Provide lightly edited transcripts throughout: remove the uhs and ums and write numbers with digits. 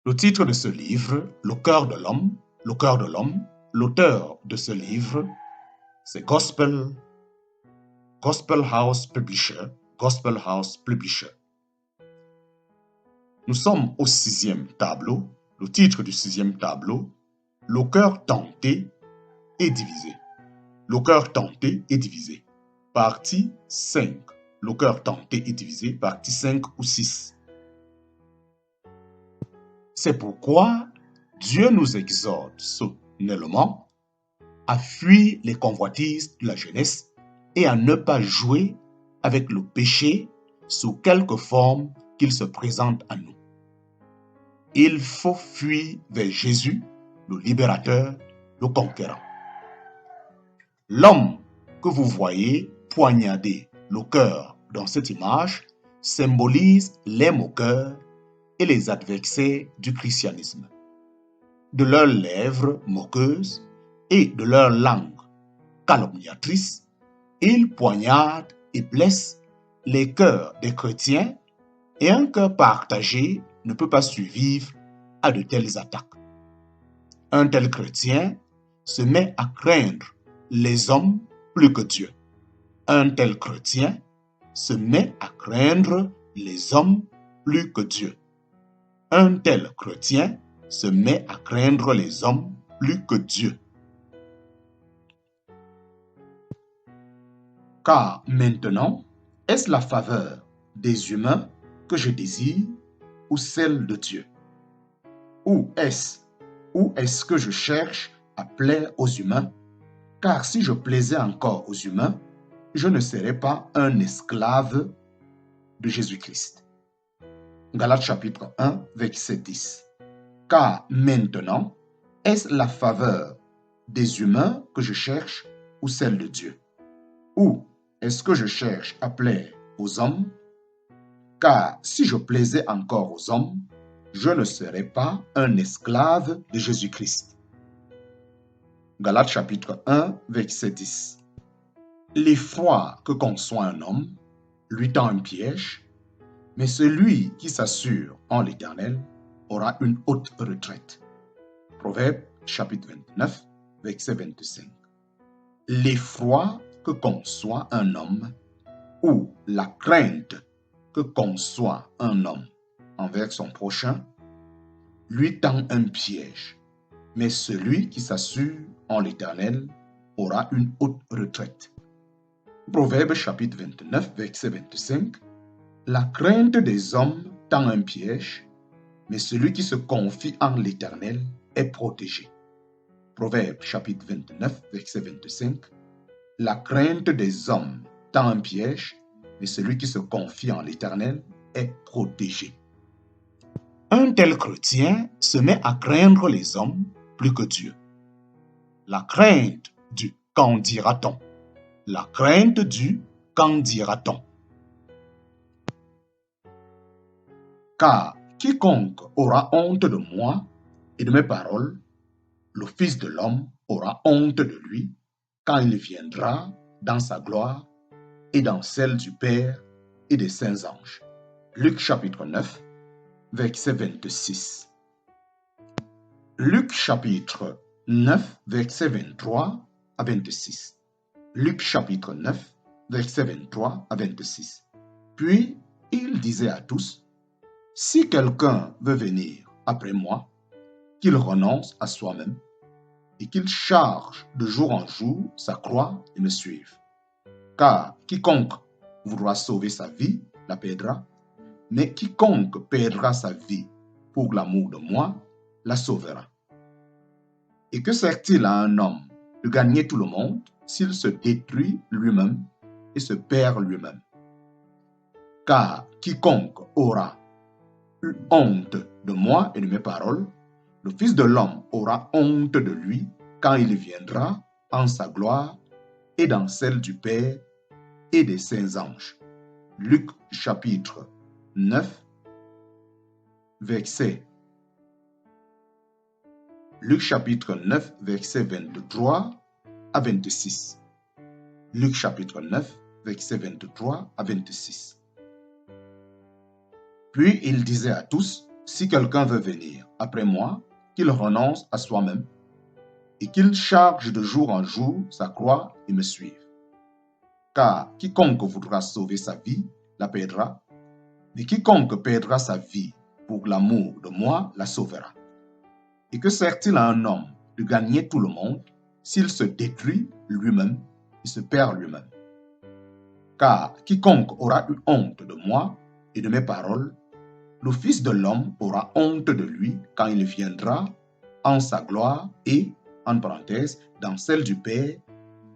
Le titre de ce livre, Le cœur de l'homme, l'auteur de ce livre, c'est Gospel House Publisher. Nous sommes au 6e tableau. Le titre du 6e tableau, Le cœur tenté et divisé. Le cœur tenté et divisé. Partie 5. Le cœur tenté et divisé, partie 5 ou 6. C'est pourquoi Dieu nous exhorte solennellement à fuir les convoitises de la jeunesse et à ne pas jouer avec le péché sous quelque forme qu'il se présente à nous. Il faut fuir vers Jésus, le libérateur, le conquérant. L'homme que vous voyez poignarder le cœur dans cette image symbolise les moqueurs et les adversaires du christianisme. De leurs lèvres moqueuses et de leur langue calomniatrice, ils poignardent et blessent les cœurs des chrétiens, et un cœur partagé ne peut pas survivre à de telles attaques. Un tel chrétien se met à craindre les hommes plus que Dieu. Un tel chrétien se met à craindre les hommes plus que Dieu. Un tel chrétien se met à craindre les hommes plus que Dieu. Car maintenant, est-ce la faveur des humains que je désire ou celle de Dieu? Ou est-ce que je cherche à plaire aux humains? Car si je plaisais encore aux humains, je ne serais pas un esclave de Jésus-Christ. Galates chapitre 1, verset 10. Car maintenant, est-ce la faveur des humains que je cherche ou celle de Dieu? Ou est-ce que je cherche à plaire aux hommes? Car si je plaisais encore aux hommes, je ne serais pas un esclave de Jésus-Christ. Galates chapitre 1, verset 10. L'effroi que conçoit un homme lui tend un piège, mais celui qui s'assure en l'Éternel aura une haute retraite. Proverbe chapitre 29, verset 25. L'effroi que conçoit un homme ou la crainte que conçoit un homme envers son prochain lui tend un piège, mais celui qui s'assure en l'Éternel aura une haute retraite. Proverbe chapitre 29, verset 25. La crainte des hommes tend un piège, mais celui qui se confie en l'Éternel est protégé. Proverbe chapitre 29, verset 25. La crainte des hommes tend un piège, mais celui qui se confie en l'Éternel est protégé. Un tel chrétien se met à craindre les hommes plus que Dieu. La crainte du « qu'en dira-t-on » La crainte du « qu'en dira-t-on » Car quiconque aura honte de moi et de mes paroles, le Fils de l'homme aura honte de lui quand il viendra dans sa gloire et dans celle du Père et des saints anges. Luc chapitre 9, verset 26. Luc chapitre 9, verset 23 à 26. Luc chapitre 9, verset 23 à 26. Puis il disait à tous, « Si quelqu'un veut venir après moi, qu'il renonce à soi-même et qu'il charge de jour en jour sa croix et me suive. Car quiconque voudra sauver sa vie la perdra, mais quiconque perdra sa vie pour l'amour de moi la sauvera. Et que sert-il à un homme de gagner tout le monde s'il se détruit lui-même et se perd lui-même? Car quiconque aura eu honte de moi et de mes paroles, le Fils de l'homme aura honte de lui quand il viendra en sa gloire et dans celle du Père et des saints anges. Luc chapitre 9, verset 23 à 26. Luc chapitre 9, verset 23 à 26. Puis il disait à tous, « si quelqu'un veut venir après moi, qu'il renonce à soi-même et qu'il charge de jour en jour sa croix et me suive. Car quiconque voudra sauver sa vie la perdra, mais quiconque perdra sa vie pour l'amour de moi la sauvera. Et que sert-il à un homme de gagner tout le monde s'il se détruit lui-même et se perd lui-même? Car quiconque aura eu honte de moi et de mes paroles, le Fils de l'homme aura honte de lui quand il viendra en sa gloire et, en parenthèse, dans celle du Père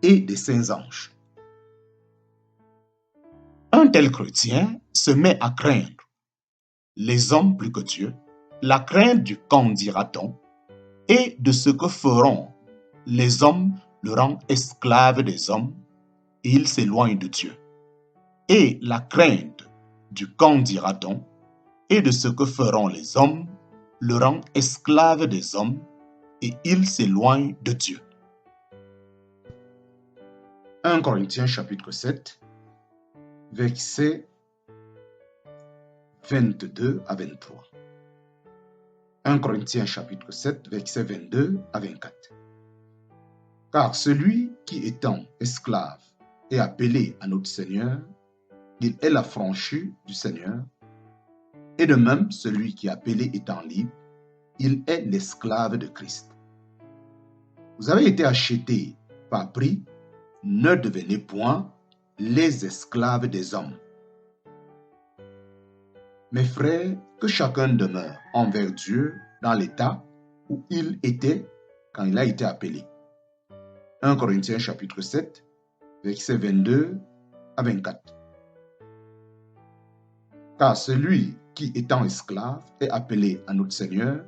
et des saints anges. Un tel chrétien se met à craindre les hommes plus que Dieu, la crainte du qu'en dira-t-on et de ce que feront les hommes le rend esclave des hommes et il s'éloigne de Dieu. Et la crainte du qu'en dira-t-on et de ce que feront les hommes le rend esclave des hommes et il s'éloigne de Dieu. 1 Corinthiens chapitre 7, versets 22 à 23. 1 Corinthiens chapitre 7, versets 22 à 24. Car celui qui étant esclave est appelé à notre Seigneur, il est l'affranchi du Seigneur, et de même celui qui est appelé étant libre, il est l'esclave de Christ. Vous avez été achetés par prix, ne devenez point les esclaves des hommes. Mes frères, que chacun demeure envers Dieu dans l'état où il était quand il a été appelé. 1 Corinthiens chapitre 7, versets 22 à 24. Car celui qui étant esclave est appelé à notre Seigneur,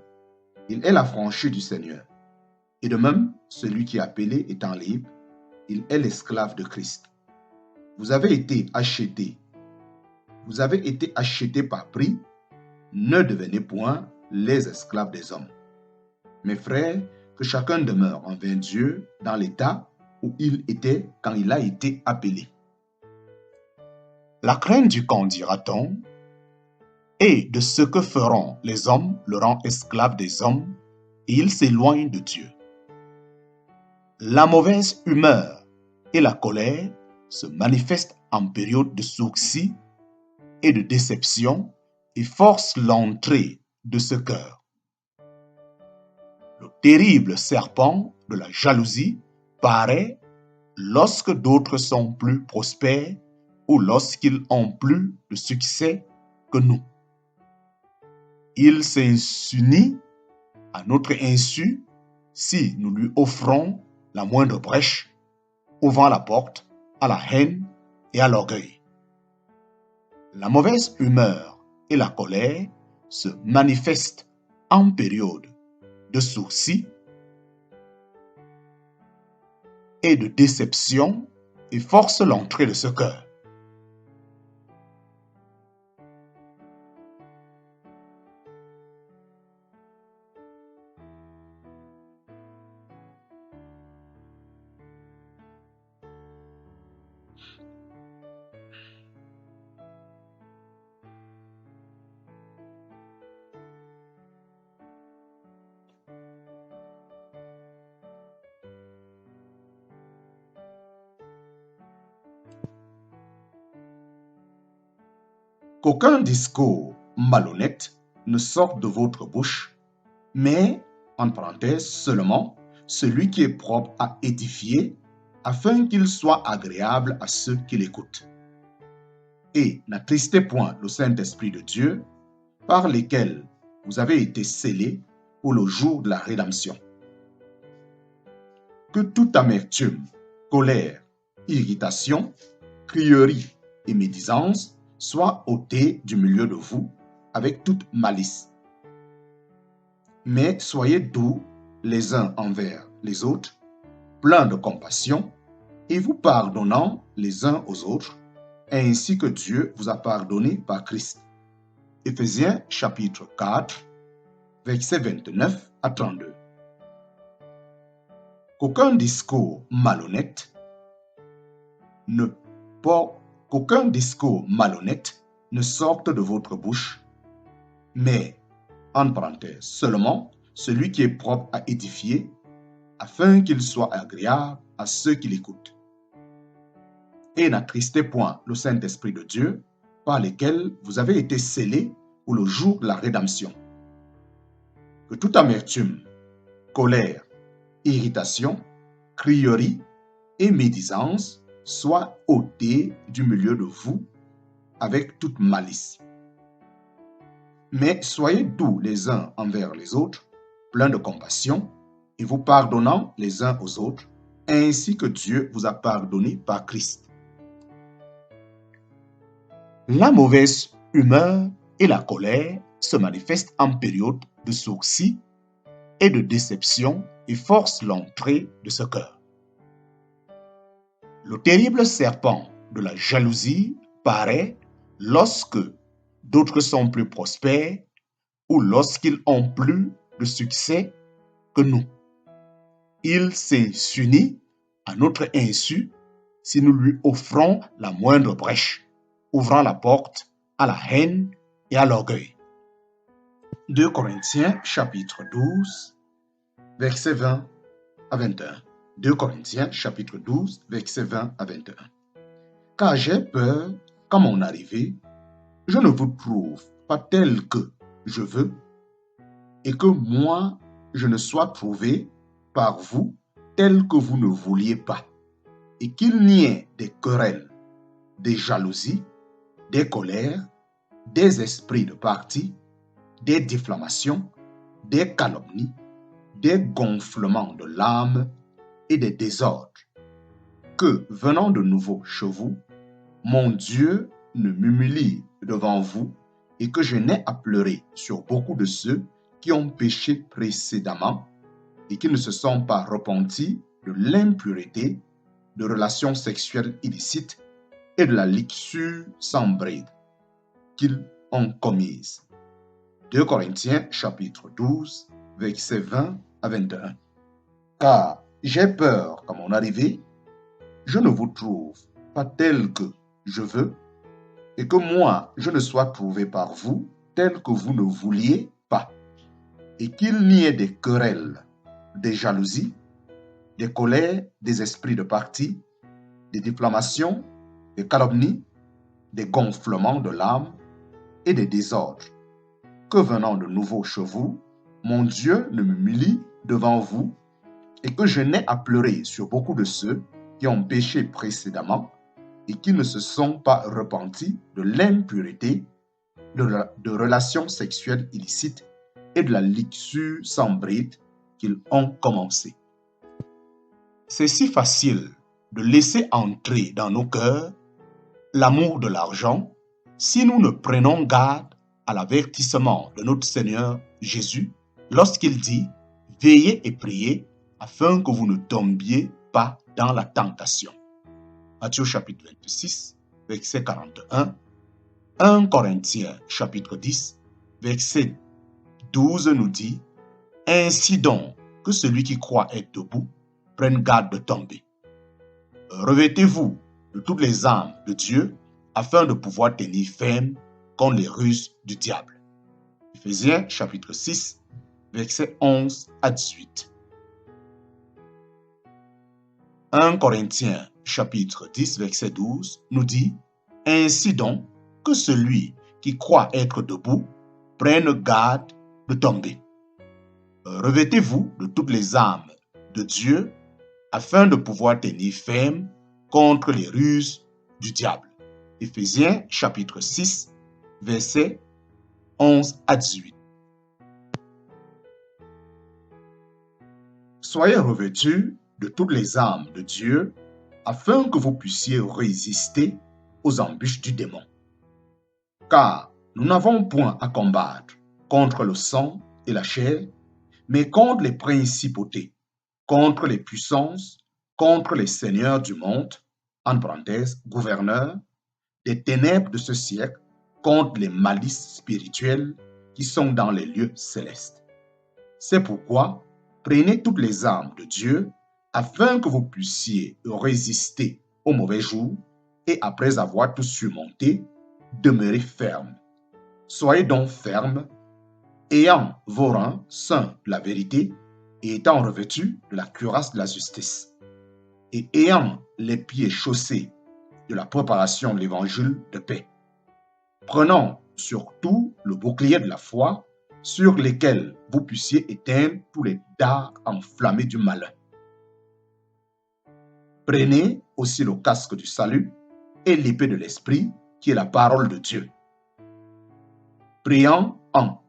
il est l'affranchi du Seigneur. Et de même, celui qui est appelé étant libre, il est l'esclave de Christ. Vous avez été achetés. Vous avez été achetés par prix. Ne devenez point les esclaves des hommes. Mes frères, que chacun demeure envers Dieu dans l'état où il était quand il a été appelé. La crainte du qu'en dira-t-on et de ce que feront les hommes le rend esclave des hommes et il s'éloigne de Dieu. La mauvaise humeur et la colère se manifestent en période de sourcils et de déception et forcent l'entrée de ce cœur. Le terrible serpent de la jalousie paraît lorsque d'autres sont plus prospères ou lorsqu'ils ont plus de succès que nous. Il s'insinue à notre insu si nous lui offrons la moindre brèche, ouvrant la porte à la haine et à l'orgueil. La mauvaise humeur et la colère se manifestent en période de sourcils et de déception et forcent l'entrée de ce cœur. Qu'aucun discours malhonnête ne sorte de votre bouche, mais, en parenthèse seulement, celui qui est propre à édifier, afin qu'il soit agréable à ceux qui l'écoutent. Et n'attristez point le Saint-Esprit de Dieu, par lesquels vous avez été scellés pour le jour de la rédemption. Que toute amertume, colère, irritation, crierie et médisance soit ôté du milieu de vous avec toute malice. Mais soyez doux les uns envers les autres, pleins de compassion, et vous pardonnant les uns aux autres, ainsi que Dieu vous a pardonné par Christ. Éphésiens chapitre 4, versets 29 à 32. Qu'aucun discours malhonnête ne sorte de votre bouche, mais entre parenthèses, seulement celui qui est propre à édifier, afin qu'il soit agréable à ceux qui l'écoutent. Et n'attristez point le Saint-Esprit de Dieu, par lequel vous avez été scellés pour le jour de la rédemption. Que toute amertume, colère, irritation, crierie et médisance soient ôtées du milieu de vous avec toute malice. Mais soyez doux les uns envers les autres, pleins de compassion, et vous pardonnant les uns aux autres, ainsi que Dieu vous a pardonné par Christ. La mauvaise humeur et la colère se manifestent en période de sourcils et de déception et forcent l'entrée de ce cœur. Le terrible serpent de la jalousie paraît lorsque d'autres sont plus prospères ou lorsqu'ils ont plus de succès que nous. Il s'unit à notre insu si nous lui offrons la moindre brèche, ouvrant la porte à la haine et à l'orgueil. 2 Corinthiens chapitre 12, versets 20 à 21. 2 Corinthiens chapitre 12, versets 20 à 21. Car j'ai peur qu'à mon arrivée, je ne vous trouve pas tel que je veux, et que moi, je ne sois trouvé par vous tel que vous ne vouliez pas, et qu'il n'y ait des querelles, des jalousies, des colères, des esprits de parti, des diffamations, des calomnies, des gonflements de l'âme et des désordres, que, venant de nouveau chez vous, mon Dieu ne m'humilie devant vous et que je n'ai à pleurer sur beaucoup de ceux qui ont péché précédemment et qui ne se sont pas repentis de l'impureté, de relations sexuelles illicites et de la luxure sans bride qu'ils ont commise. 2 Corinthiens chapitre 12, versets 20 à 21. Car j'ai peur qu'à mon arrivée, je ne vous trouve pas tel que je veux, et que moi, je ne sois trouvé par vous tel que vous ne vouliez pas, et qu'il n'y ait des querelles, des jalousies, des colères, des esprits de parti, des diffamations, des calomnies, des gonflements de l'âme et des désordres, que venant de nouveau chez vous, mon Dieu ne m'humilie devant vous et que je n'ai à pleurer sur beaucoup de ceux qui ont péché précédemment et qui ne se sont pas repentis de l'impureté, de relations sexuelles illicites et de la luxure sans bride qu'ils ont commencé. C'est si facile de laisser entrer dans nos cœurs l'amour de l'argent si nous ne prenons garde à l'avertissement de notre Seigneur Jésus lorsqu'il dit « Veillez et priez afin que vous ne tombiez pas dans la tentation ». Matthieu chapitre 26, verset 41, 1 Corinthiens chapitre 10, verset 12 nous dit « Ainsi donc que celui qui croit être debout prenne garde de tomber. Revêtez-vous de toutes les armes de Dieu afin de pouvoir tenir ferme contre les ruses du diable. » Éphésiens chapitre 6, versets 11 à 18. 1 Corinthiens chapitre 10, verset 12 nous dit « Ainsi donc que celui qui croit être debout prenne garde de tomber. Revêtez-vous de toutes les armes de Dieu afin de pouvoir tenir ferme contre les ruses du diable. » Éphésiens chapitre 6, versets 11 à 18. Soyez revêtus de toutes les armes de Dieu afin que vous puissiez résister aux embûches du démon. Car nous n'avons point à combattre contre le sang et la chair, mais contre les principautés, contre les puissances, contre les seigneurs du monde, en parenthèse, gouverneurs, des ténèbres de ce siècle, contre les malices spirituelles qui sont dans les lieux célestes. C'est pourquoi, prenez toutes les armes de Dieu afin que vous puissiez résister aux mauvais jours et après avoir tout surmonté, demeurer ferme. Soyez donc fermes, ayant vos reins saints de la vérité et étant revêtus de la cuirasse de la justice, et ayant les pieds chaussés de la préparation de l'évangile de paix. Prenant surtout le bouclier de la foi, sur lesquels vous puissiez éteindre tous les dards enflammés du malin. Prenez aussi le casque du salut et l'épée de l'esprit, qui est la parole de Dieu. Priant en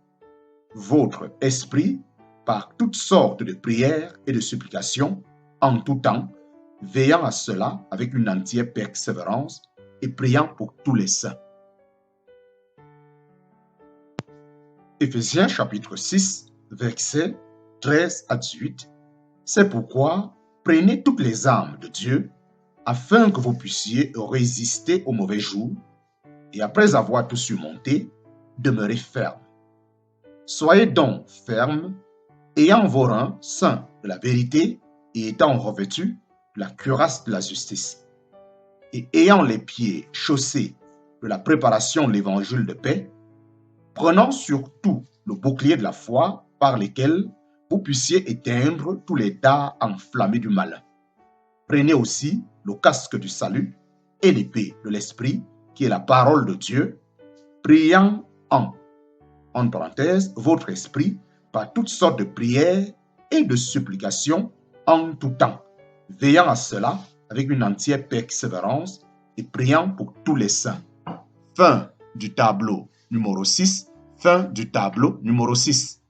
votre esprit par toutes sortes de prières et de supplications, en tout temps, veillant à cela avec une entière persévérance et priant pour tous les saints. Éphésiens chapitre 6, versets 13 à 18. C'est pourquoi prenez toutes les armes de Dieu, afin que vous puissiez résister aux mauvais jours, et après avoir tout surmonté, demeurer ferme. Soyez donc fermes, ayant vos reins saints de la vérité et étant revêtus de la cuirasse de la justice, et ayant les pieds chaussés de la préparation de l'évangile de paix, prenant surtout le bouclier de la foi par lequel vous puissiez éteindre tous les dards enflammés du malin. Prenez aussi le casque du salut et l'épée de l'esprit, qui est la parole de Dieu, priant en parenthèse, votre esprit par toutes sortes de prières et de supplications en tout temps, veillant à cela avec une entière persévérance et priant pour tous les saints. Fin du tableau numéro 6. Fin du tableau numéro 6.